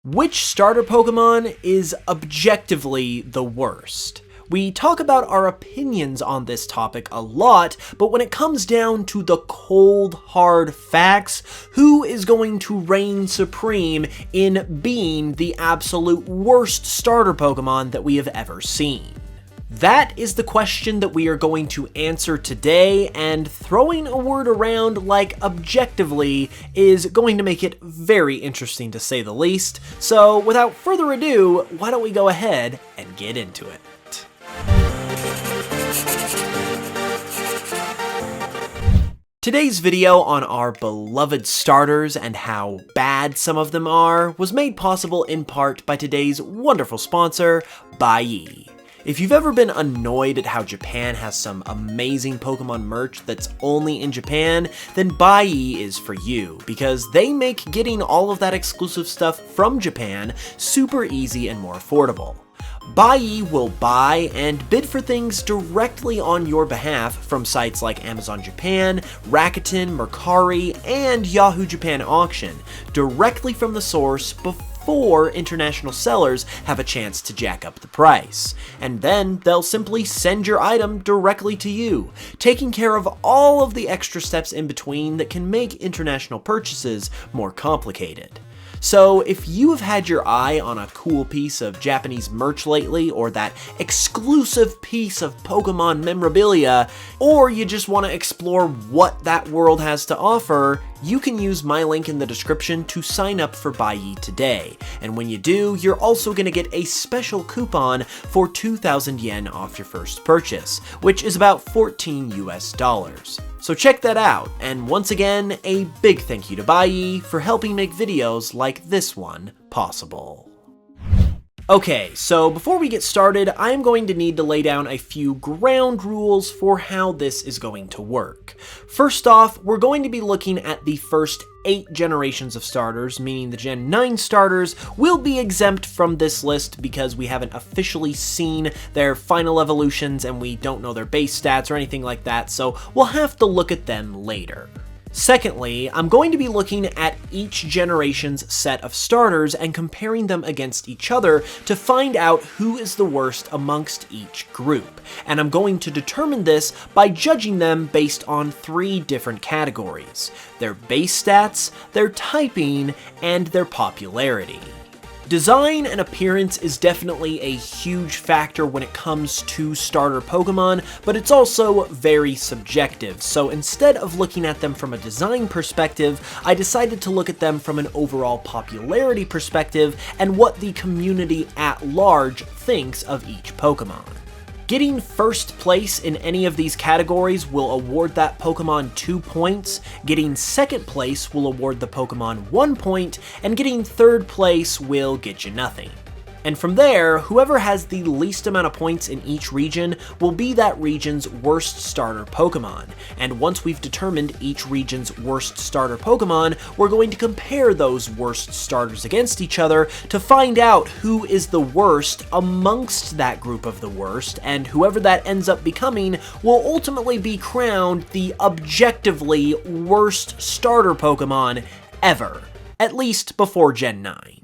Which starter Pokemon is objectively the worst? We talk about our opinions on this topic a lot, but when it comes down to the cold, hard facts, who is going to reign supreme in being the absolute worst starter Pokemon that we have ever seen? That is the question that we are going to answer today, and throwing a word around like objectively is going to make it very interesting to say the least. So without further ado, why don't we go ahead and get into it. Today's video on our beloved starters and how bad some of them are was made possible in part by today's wonderful sponsor, Buyee. If you've ever been annoyed at how Japan has some amazing Pokemon merch that's only in Japan, then Buyee is for you, because they make getting all of that exclusive stuff from Japan super easy and more affordable. Buyee will buy and bid for things directly on your behalf from sites like Amazon Japan, Rakuten, Mercari, and Yahoo Japan Auction, directly from the source before international sellers have a chance to jack up the price. And then they'll simply send your item directly to you, taking care of all of the extra steps in between that can make international purchases more complicated. So if you have had your eye on a cool piece of Japanese merch lately, or that exclusive piece of Pokemon memorabilia, or you just want to explore what that world has to offer, you can use my link in the description to sign up for Buyee today. And when you do, you're also going to get a special coupon for 2,000 yen off your first purchase, which is about $14 US. So check that out, and once again, a big thank you to Buyee for helping make videos like this one possible. Okay, so before we get started, I am going to need to lay down a few ground rules for how this is going to work. First off, we're going to be looking at the first 8 generations of starters, meaning the Gen 9 starters will be exempt from this list because we haven't officially seen their final evolutions and we don't know their base stats or anything like that, so we'll have to look at them later. Secondly, I'm going to be looking at each generation's set of starters and comparing them against each other to find out who is the worst amongst each group. And I'm going to determine this by judging them based on 3 different categories: their base stats, their typing, and their popularity. Design and appearance is definitely a huge factor when it comes to starter Pokemon, but it's also very subjective, so instead of looking at them from a design perspective, I decided to look at them from an overall popularity perspective and what the community at large thinks of each Pokemon. Getting first place in any of these categories will award that Pokemon 2 points, getting second place will award the Pokemon 1 point, and getting third place will get you nothing. And from there, whoever has the least amount of points in each region will be that region's worst starter Pokemon. And once we've determined each region's worst starter Pokemon, we're going to compare those worst starters against each other to find out who is the worst amongst that group of the worst, and whoever that ends up becoming will ultimately be crowned the objectively worst starter Pokemon ever, at least before Gen 9.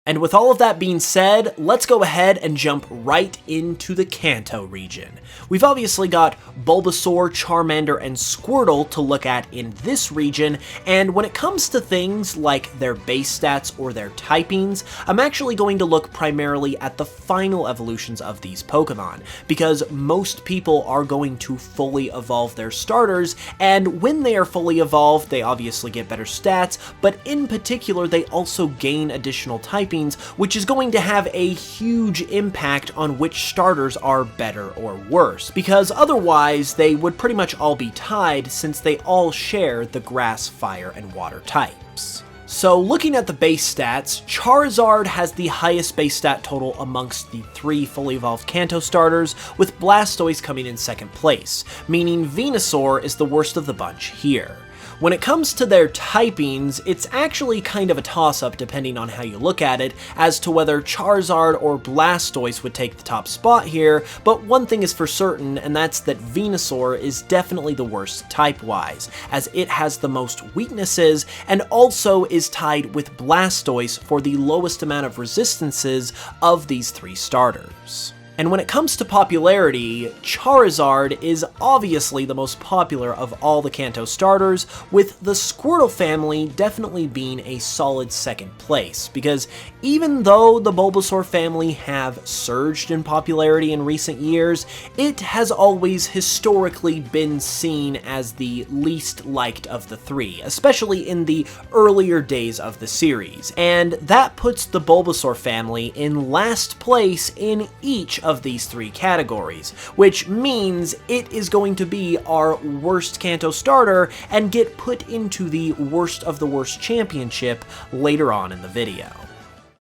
And with all of that being said, let's go ahead and jump right into the Kanto region. We've obviously got Bulbasaur, Charmander, and Squirtle to look at in this region, and when it comes to things like their base stats or their typings, I'm actually going to look primarily at the final evolutions of these Pokemon, because most people are going to fully evolve their starters, and when they are fully evolved, they obviously get better stats, but in particular, they also gain additional typings, which is going to have a huge impact on which starters are better or worse, because otherwise they would pretty much all be tied since they all share the grass, fire, and water types. So looking at the base stats, Charizard has the highest base stat total amongst the 3 fully evolved Kanto starters, with Blastoise coming in second place, meaning Venusaur is the worst of the bunch here. When it comes to their typings, it's actually kind of a toss-up depending on how you look at it, as to whether Charizard or Blastoise would take the top spot here, but one thing is for certain, and that's that Venusaur is definitely the worst type-wise, as it has the most weaknesses, and also is tied with Blastoise for the lowest amount of resistances of these three starters. And when it comes to popularity, Charizard is obviously the most popular of all the Kanto starters, with the Squirtle family definitely being a solid second place, because even though the Bulbasaur family have surged in popularity in recent years, it has always historically been seen as the least liked of the three, especially in the earlier days of the series, and that puts the Bulbasaur family in last place in each of these three categories, which means it is going to be our worst Kanto starter and get put into the worst of the worst championship later on in the video.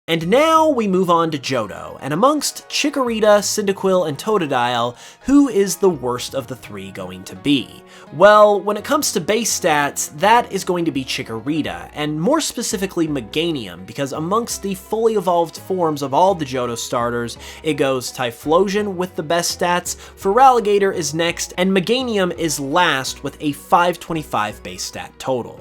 And now we move on to Jojo, and amongst Chikorita, Cyndaquil, and Totodile, who is the worst of the three going to be? Well, when it comes to base stats, that is going to be Chikorita, and more specifically Meganium, because amongst the fully evolved forms of all the Johto starters, it goes Typhlosion with the best stats, Feraligatr is next, and Meganium is last with a 525 base stat total.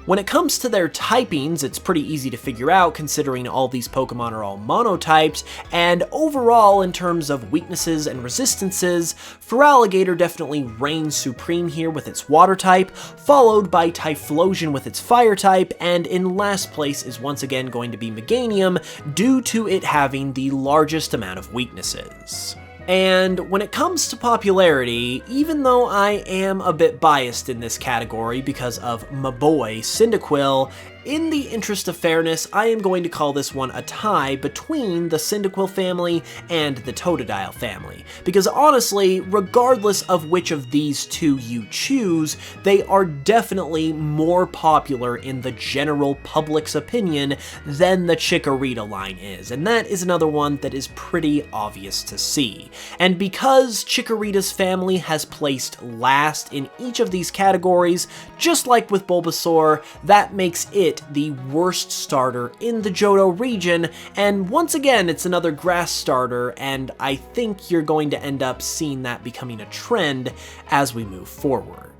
When it comes to their typings, it's pretty easy to figure out considering all these Pokemon are all monotypes, and overall in terms of weaknesses and resistances, Feraligatr definitely reigns supreme here with its water type, followed by Typhlosion with its fire type, and in last place is once again going to be Meganium due to it having the largest amount of weaknesses. And when it comes to popularity, even though I am a bit biased in this category because of my boy Cyndaquil, in the interest of fairness, I am going to call this one a tie between the Cyndaquil family and the Totodile family, because honestly, regardless of which of these two you choose, they are definitely more popular in the general public's opinion than the Chikorita line is, and that is another one that is pretty obvious to see. And because Chikorita's family has placed last in each of these categories, just like with Bulbasaur, that makes it the worst starter in the Johto region, and once again it's another grass starter, and I think you're going to end up seeing that becoming a trend as we move forward.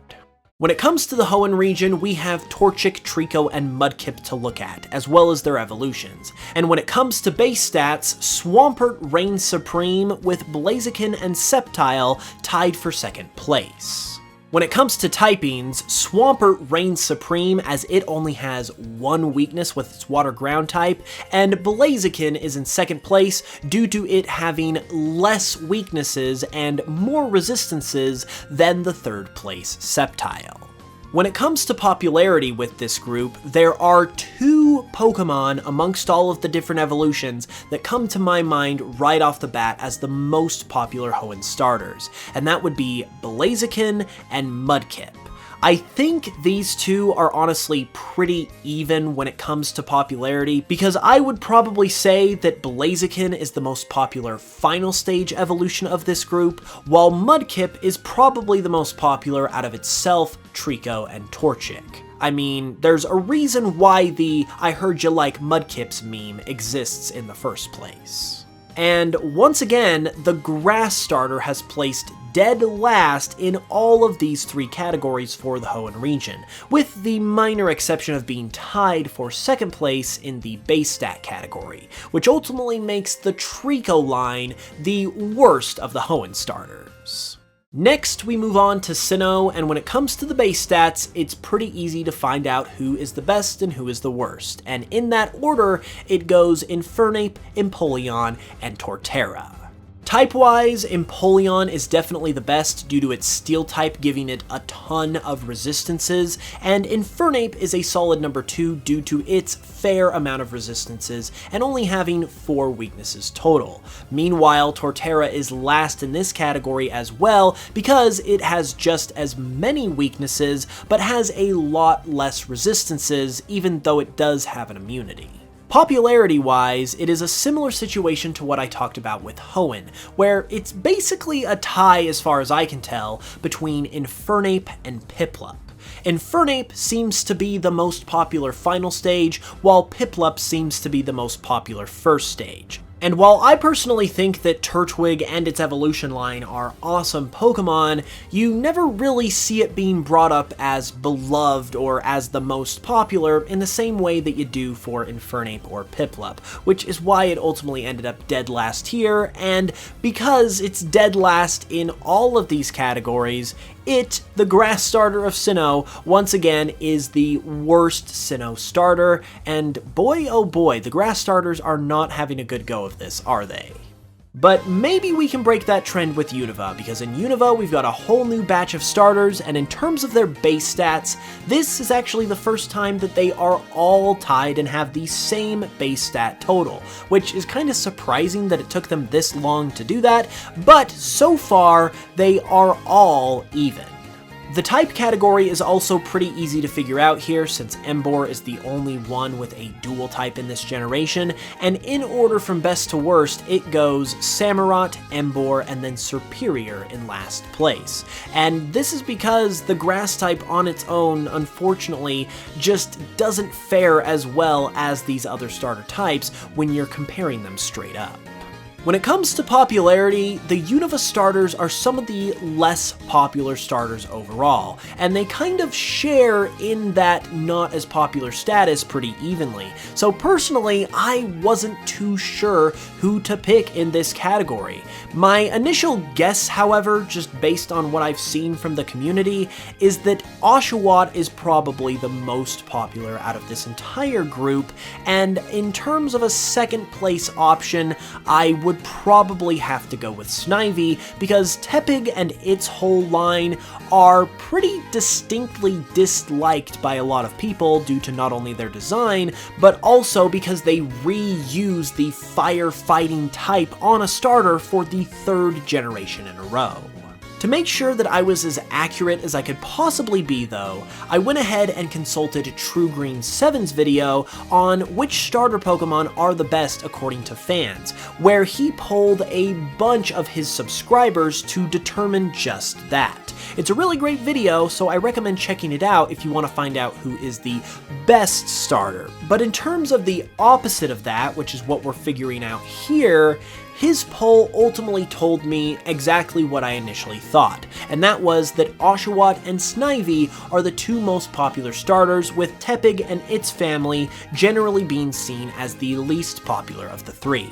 When it comes to the Hoenn region, we have Torchic, Trico, and Mudkip to look at, as well as their evolutions. And when it comes to base stats, Swampert reigns supreme, with Blaziken and Sceptile tied for second place. When it comes to typings, Swampert reigns supreme as it only has one weakness with its water ground type, and Blaziken is in second place due to it having less weaknesses and more resistances than the third place Sceptile. When it comes to popularity with this group, there are two Pokemon amongst all of the different evolutions that come to my mind right off the bat as the most popular Hoenn starters, and that would be Blaziken and Mudkip. I think these two are honestly pretty even when it comes to popularity, because I would probably say that Blaziken is the most popular final stage evolution of this group, while Mudkip is probably the most popular out of itself, Trico, and Torchic. I mean, there's a reason why the "I heard you like Mudkips" meme exists in the first place. And once again, the grass starter has placed dead last in all of these three categories for the Hoenn region, with the minor exception of being tied for second place in the base stat category, which ultimately makes the Trico line the worst of the Hoenn starters. Next, we move on to Sinnoh, and when it comes to the base stats, it's pretty easy to find out who is the best and who is the worst, and in that order, it goes Infernape, Empoleon, and Torterra. Type-wise, Empoleon is definitely the best due to its steel type giving it a ton of resistances, and Infernape is a solid number 2 due to its fair amount of resistances and only having 4 weaknesses total. Meanwhile, Torterra is last in this category as well because it has just as many weaknesses but has a lot less resistances, even though it does have an immunity. Popularity-wise, it is a similar situation to what I talked about with Hoenn, where it's basically a tie as far as I can tell between Infernape and Piplup. Infernape seems to be the most popular final stage, while Piplup seems to be the most popular first stage. And while I personally think that Turtwig and its evolution line are awesome Pokemon, you never really see it being brought up as beloved or as the most popular in the same way that you do for Infernape or Piplup, which is why it ultimately ended up dead last here, and because it's dead last in all of these categories, it, the grass starter of Sinnoh, once again is the worst Sinnoh starter, and boy oh boy, the grass starters are not having a good go of this, are they? But maybe we can break that trend with Unova, because in Unova we've got a whole new batch of starters, and in terms of their base stats, this is actually the first time that they are all tied and have the same base stat total, which is kind of surprising that it took them this long to do that, but so far they are all even. The type category is also pretty easy to figure out here, since Emboar is the only one with a dual type in this generation, and in order from best to worst, it goes Samurott, Emboar, and then Serperior in last place. And this is because the grass type on its own, unfortunately, just doesn't fare as well as these other starter types when you're comparing them straight up. When it comes to popularity, the Unova starters are some of the less popular starters overall, and they kind of share in that not as popular status pretty evenly. So personally, I wasn't too sure who to pick in this category. My initial guess, however, just based on what I've seen from the community, is that Oshawott is probably the most popular out of this entire group, and in terms of a second place option, I would probably have to go with Snivy, because Tepig and its whole line are pretty distinctly disliked by a lot of people due to not only their design, but also because they reuse the firefighting type on a starter for the third generation in a row. To make sure that I was as accurate as I could possibly be though, I went ahead and consulted TrueGreen7's video on which starter Pokemon are the best according to fans, where he polled a bunch of his subscribers to determine just that. It's a really great video, so I recommend checking it out if you want to find out who is the best starter. But in terms of the opposite of that, which is what we're figuring out here, his poll ultimately told me exactly what I initially thought, and that was that Oshawott and Snivy are the two most popular starters, with Tepig and its family generally being seen as the least popular of the three.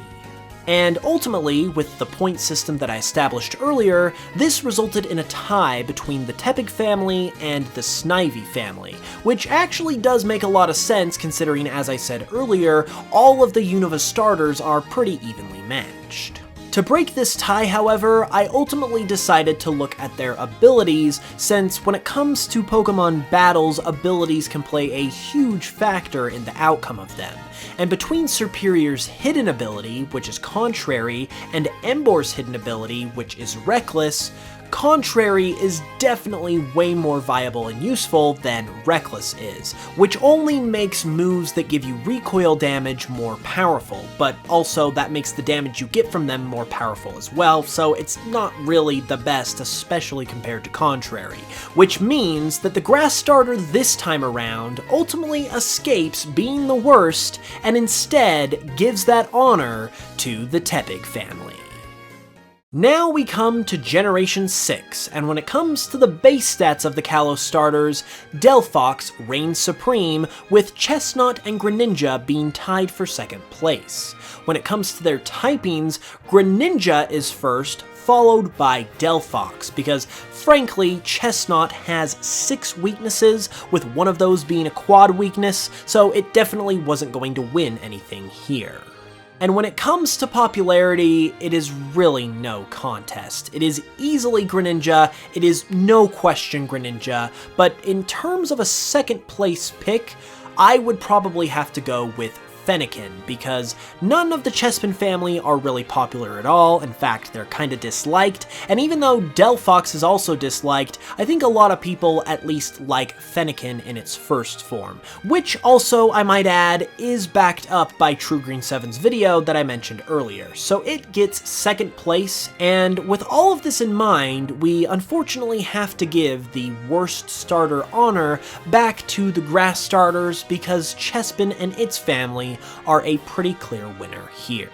And ultimately, with the point system that I established earlier, this resulted in a tie between the Tepig family and the Snivy family, which actually does make a lot of sense considering, as I said earlier, all of the Unova starters are pretty evenly matched. To break this tie, however, I ultimately decided to look at their abilities, since when it comes to Pokemon battles, abilities can play a huge factor in the outcome of them. And between Serperior's hidden ability, which is Contrary, and Emboar's hidden ability, which is Reckless, Contrary is definitely way more viable and useful than Reckless is, which only makes moves that give you recoil damage more powerful, but also that makes the damage you get from them more powerful as well, so it's not really the best, especially compared to Contrary, which means that the grass starter this time around ultimately escapes being the worst and instead gives that honor to the Tepig family. Now we come to Generation 6, and when it comes to the base stats of the Kalos starters, Delphox reigns supreme, with Chestnut and Greninja being tied for second place. When it comes to their typings, Greninja is first, followed by Delphox, because frankly, Chestnut has 6 weaknesses, with one of those being a quad weakness, so it definitely wasn't going to win anything here. And when it comes to popularity, it is really no contest. It is easily Greninja, it is no question Greninja, but in terms of a second place pick, I would probably have to go with Fennekin, because none of the Chespin family are really popular at all. In fact, they're kinda disliked, and even though Delphox is also disliked, I think a lot of people at least like Fennekin in its first form, which also, I might add, is backed up by TrueGreen7's video that I mentioned earlier, so it gets second place, and with all of this in mind, we unfortunately have to give the worst starter honor back to the grass starters because Chespin and its family are a pretty clear winner here.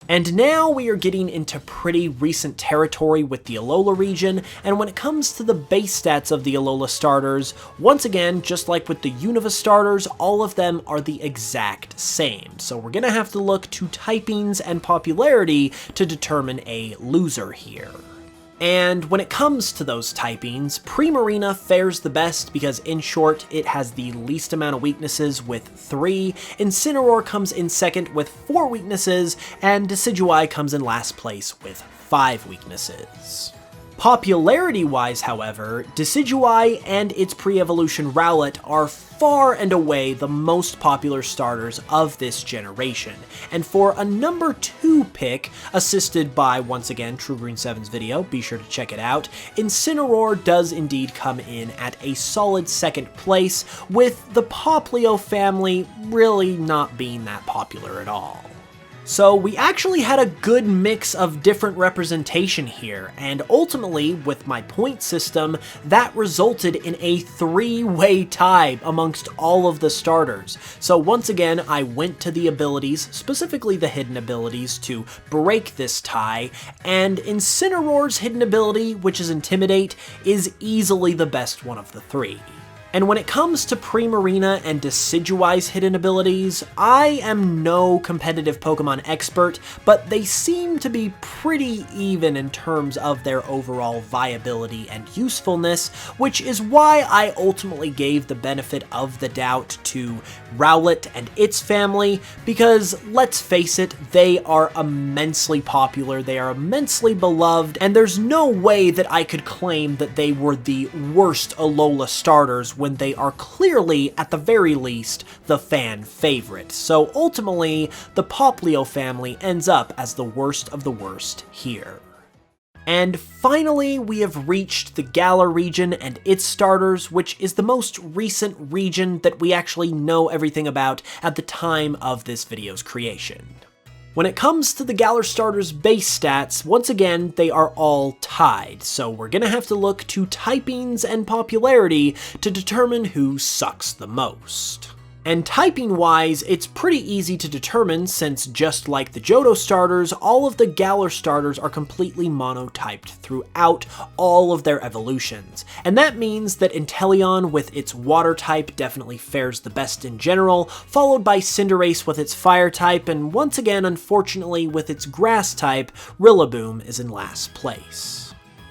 And now we are getting into pretty recent territory with the Alola region, and when it comes to the base stats of the Alola starters, once again, just like with the Unova starters, all of them are the exact same. So we're gonna have to look to typings and popularity to determine a loser here. And when it comes to those typings, Primarina fares the best because, in short, it has the least amount of weaknesses with 3, Incineroar comes in second with 4 weaknesses, and Decidueye comes in last place with 5 weaknesses. Popularity-wise, however, Decidueye and its pre-evolution Rowlet are far and away the most popular starters of this generation, and for a number 2 pick, assisted by, once again, TrueGreen7's video, be sure to check it out, Incineroar does indeed come in at a solid second place, with the Popplio family really not being that popular at all. So we actually had a good mix of different representation here, and ultimately, with my point system, that resulted in a 3-way tie amongst all of the starters. So once again, I went to the abilities, specifically the hidden abilities, to break this tie, and Incineroar's hidden ability, which is Intimidate, is easily the best one of the 3. And when it comes to Primarina and Decidueye's hidden abilities, I am no competitive Pokemon expert, but they seem to be pretty even in terms of their overall viability and usefulness, which is why I ultimately gave the benefit of the doubt to Rowlet and its family, because let's face it, they are immensely popular, they are immensely beloved, and there's no way that I could claim that they were the worst Alola starters when they are clearly, at the very least, the fan favorite. So ultimately, the Popplio family ends up as the worst of the worst here. And finally, we have reached the Galar region and its starters, which is the most recent region that we actually know everything about at the time of this video's creation. When it comes to the Galar starters' base stats, once again, they are all tied, so we're gonna have to look to typings and popularity to determine who sucks the most. And typing-wise, it's pretty easy to determine since, just like the Johto starters, all of the Galar starters are completely monotyped throughout all of their evolutions. And that means that Inteleon with its water type definitely fares the best in general, followed by Cinderace with its fire type, and once again, unfortunately, with its grass type, Rillaboom is in last place.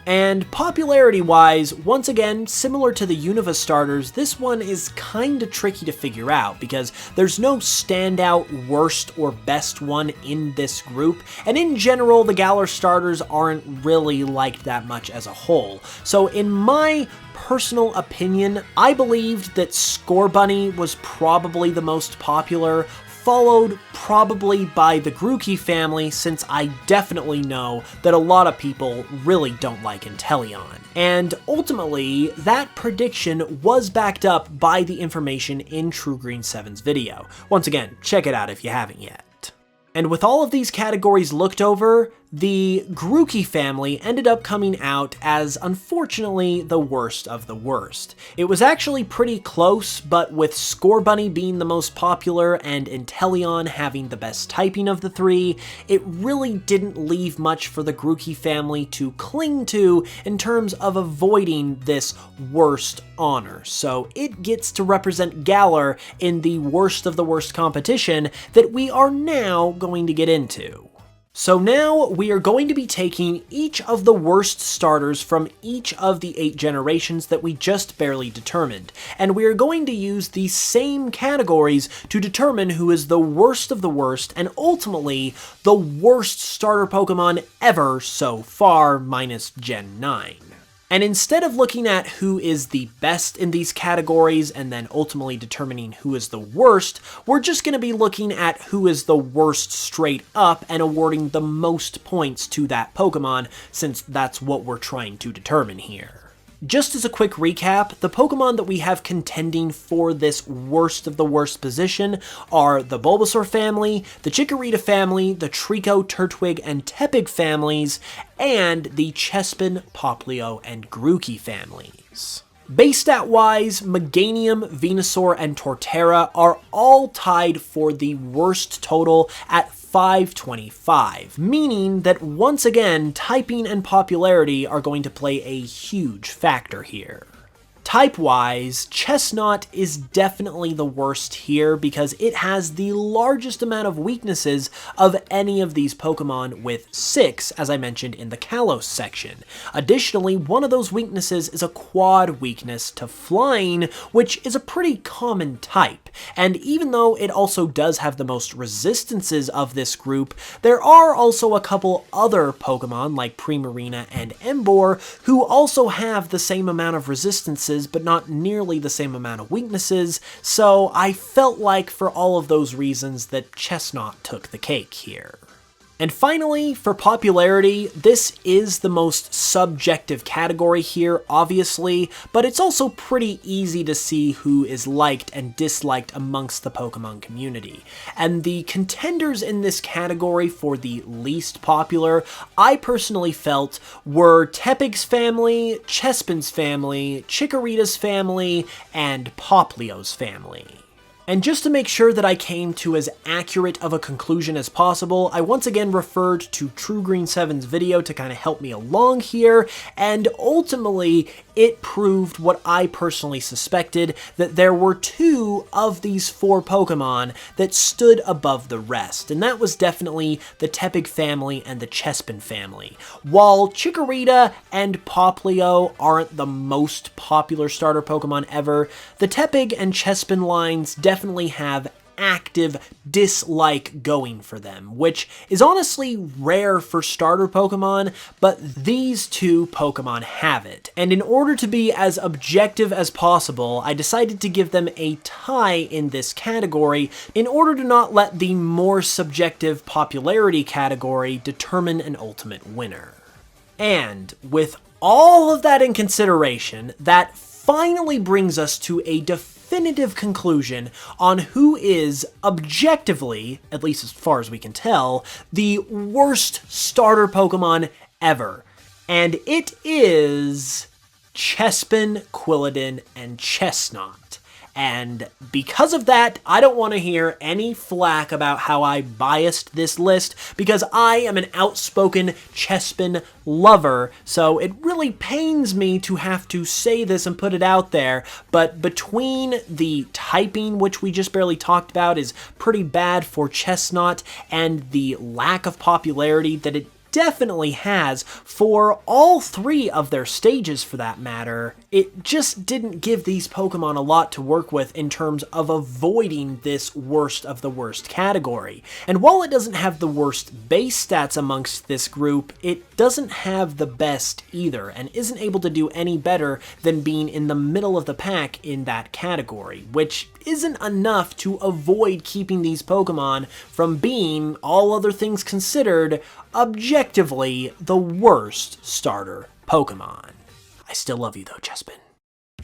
And popularity-wise, once again, similar to the Unova starters, this one is kinda tricky to figure out because there's no standout worst or best one in this group, and in general, the Galar starters aren't really liked that much as a whole. So in my personal opinion, I believed that Scorbunny was probably the most popular, followed probably by the Grookey family, since I definitely know that a lot of people really don't like Inteleon. And ultimately, that prediction was backed up by the information in TrueGreen7's video. Once again, check it out if you haven't yet. And with all of these categories looked over, the Grookey family ended up coming out as, unfortunately, the worst of the worst. It was actually pretty close, but with Scorbunny being the most popular and Inteleon having the best typing of the 3, it really didn't leave much for the Grookey family to cling to in terms of avoiding this worst honor. So it gets to represent Galar in the worst of the worst competition that we are now going to get into. So now we are going to be taking each of the worst starters from each of the 8 generations that we just barely determined, and we are going to use these same categories to determine who is the worst of the worst and ultimately the worst starter Pokemon ever so far, minus Gen 9. And instead of looking at who is the best in these categories and then ultimately determining who is the worst, we're just going to be looking at who is the worst straight up and awarding the most points to that Pokemon, since that's what we're trying to determine here. Just as a quick recap, the Pokemon that we have contending for this worst of the worst position are the Bulbasaur family, the Chikorita family, the Trico, Turtwig, and Tepig families, and the Chespin, Popplio, and Grookey families. Base stat-wise, Meganium, Venusaur, and Torterra are all tied for the worst total at 525, meaning that once again, typing and popularity are going to play a huge factor here. Type-wise, Chestnut is definitely the worst here because it has the largest amount of weaknesses of any of these Pokemon, with 6, as I mentioned in the Kalos section. Additionally, one of those weaknesses is a quad weakness to Flying, which is a pretty common type. And even though it also does have the most resistances of this group, there are also a couple other Pokemon like Primarina and Emboar who also have the same amount of resistances but not nearly the same amount of weaknesses, so I felt like for all of those reasons that Chestnut took the cake here. And finally, for popularity, this is the most subjective category here, obviously, but it's also pretty easy to see who is liked and disliked amongst the Pokemon community. And the contenders in this category for the least popular, I personally felt, were Tepig's family, Chespin's family, Chikorita's family, and Popplio's family. And just to make sure that I came to as accurate of a conclusion as possible, I once again referred to TrueGreen7's video to kind of help me along here, and ultimately it proved what I personally suspected, that there were 2 of these 4 Pokemon that stood above the rest, and that was definitely the Tepig family and the Chespin family. While Chikorita and Popplio aren't the most popular starter Pokemon ever, the Tepig and Chespin lines definitely have active dislike going for them, which is honestly rare for starter Pokemon, but these 2 Pokemon have it. And in order to be as objective as possible, I decided to give them a tie in this category in order to not let the more subjective popularity category determine an ultimate winner. And with all of that in consideration, that finally brings us to a definitive conclusion on who is objectively, at least as far as we can tell, the worst starter Pokemon ever. And it is Chespin, Quilladin, and Chestnut. And because of that, I don't want to hear any flack about how I biased this list, because I am an outspoken Chespin lover, so it really pains me to have to say this and put it out there, but between the typing, which we just barely talked about, is pretty bad for Chestnut, and the lack of popularity that it definitely has for all 3 of their stages for that matter, it just didn't give these Pokemon a lot to work with in terms of avoiding this worst of the worst category. And while it doesn't have the worst base stats amongst this group, it doesn't have the best either, and isn't able to do any better than being in the middle of the pack in that category, which isn't enough to avoid keeping these Pokemon from being, all other things considered, objectively the worst starter Pokemon. I still love you though, Chespin.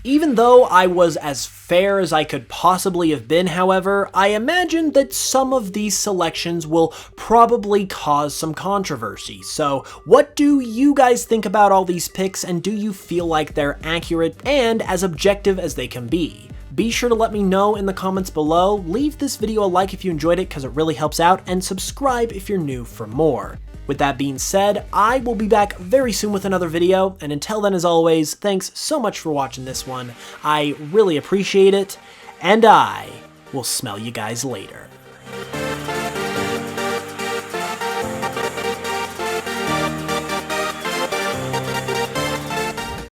Even though I was as fair as I could possibly have been, however, I imagine that some of these selections will probably cause some controversy. So what do you guys think about all these picks, and do you feel like they're accurate and as objective as they can be? Be sure to let me know in the comments below, leave this video a like if you enjoyed it because it really helps out, and subscribe if you're new for more. With that being said, I will be back very soon with another video, and until then, as always, thanks so much for watching this one. I really appreciate it, and I will smell you guys later.